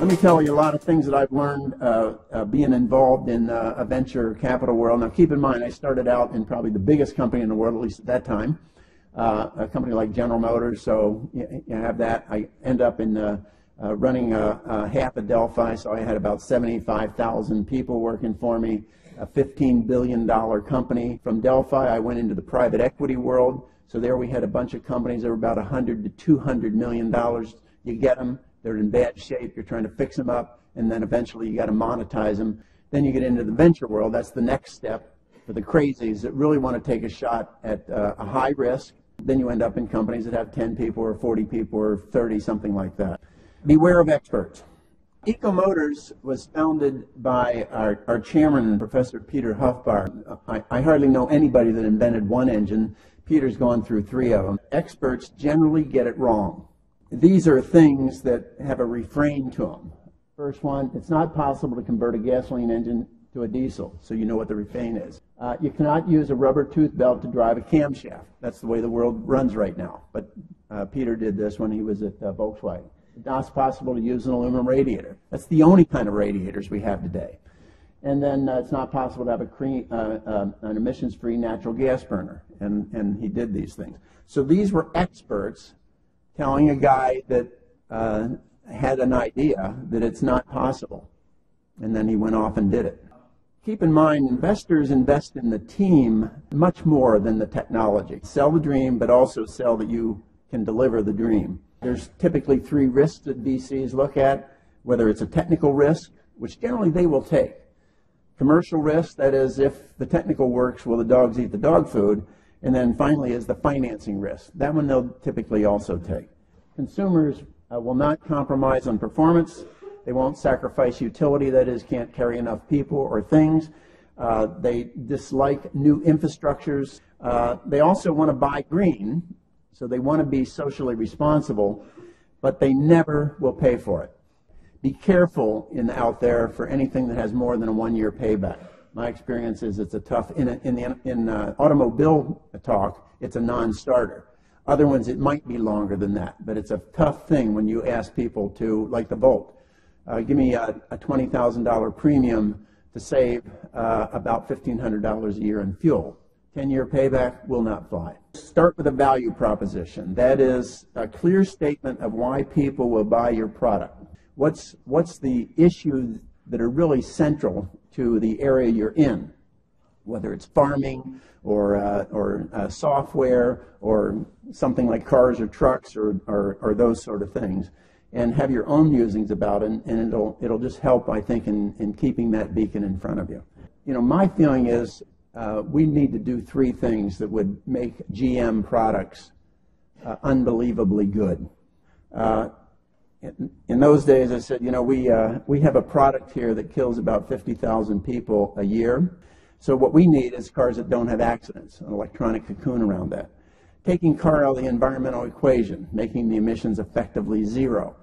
Let me tell you a lot of things that I've learned being involved in a venture capital world. Now, keep in mind, I started out in probably the biggest company in the world, at least at that time, a company like General Motors. So you have that. I end up in running half of Delphi, so I had about 75,000 people working for me, a $15 billion company. From Delphi, I went into the private equity world. So there we had a bunch of companies that were about $100 to $200 million. You get them. They're in bad shape, you're trying to fix them up, and then eventually you got to monetize them. Then you get into the venture world. That's the next step for the crazies that really want to take a shot at a high risk. Then you end up in companies that have 10 people or 40 people or 30, something like that. Beware of experts. EcoMotors was founded by our chairman, Professor Peter Huffbar. I hardly know anybody that invented one engine. Peter's gone through 3 of them. Experts generally get it wrong. These are things that have a refrain to them. First one, it's not possible to convert a gasoline engine to a diesel, so you know what the refrain is. You cannot use a rubber tooth belt to drive a camshaft. That's the way the world runs right now. But Peter did this when he was at Volkswagen. It's not possible to use an aluminum radiator. That's the only kind of radiators we have today. And then it's not possible to have an emissions-free natural gas burner. And he did these things. So these were experts telling a guy that had an idea that it's not possible. And then he went off and did it. Keep in mind, investors invest in the team much more than the technology. Sell the dream, but also sell that you can deliver the dream. There's typically 3 risks that VCs look at, whether it's a technical risk, which generally they will take. Commercial risk, that is, if the technical works, will the dogs eat the dog food? And then finally is the financing risk. That one they'll typically also take. Consumers will not compromise on performance. They won't sacrifice utility, that is, can't carry enough people or things. They dislike new infrastructures. They also want to buy green, so they want to be socially responsible, but they never will pay for it. Be careful out there for anything that has more than a 1-year payback. My experience is it's a tough, in automobile talk, it's a non-starter. Other ones, it might be longer than that, but it's a tough thing when you ask people to, like the Bolt, give me a $20,000 premium to save about $1,500 a year in fuel. 10-year payback will not fly. Start with a value proposition. That is a clear statement of why people will buy your product. What's the issues that are really central to the area you're in, whether it's farming or software or something like cars or trucks or those sort of things, and have your own musings about it, and it'll just help, I think, in keeping that beacon in front of you. You know, my feeling is we need to do 3 things that would make GM products unbelievably good. In those days, I said, you know, we have a product here that kills about 50,000 people a year. So what we need is cars that don't have accidents, an electronic cocoon around that. Taking car out of the environmental equation, making the emissions effectively 0.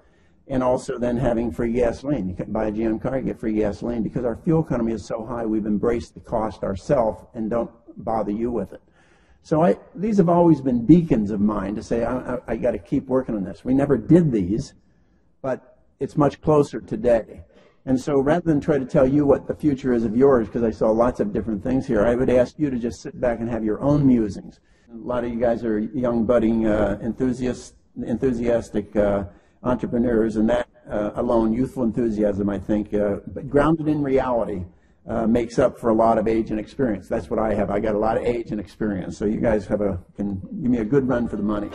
And also then having free gasoline. You can buy a GM car, you get free gasoline. Because our fuel economy is so high, we've embraced the cost ourselves and don't bother you with it. So these have always been beacons of mine to say, I got to keep working on this. We never did these, but it's much closer today. And so rather than try to tell you what the future is of yours, because I saw lots of different things here, I would ask you to just sit back and have your own musings. A lot of you guys are young, budding enthusiastic entrepreneurs, and that alone, youthful enthusiasm, I think, but grounded in reality, makes up for a lot of age and experience. That's what I have. I got a lot of age and experience. So you guys can give me a good run for the money.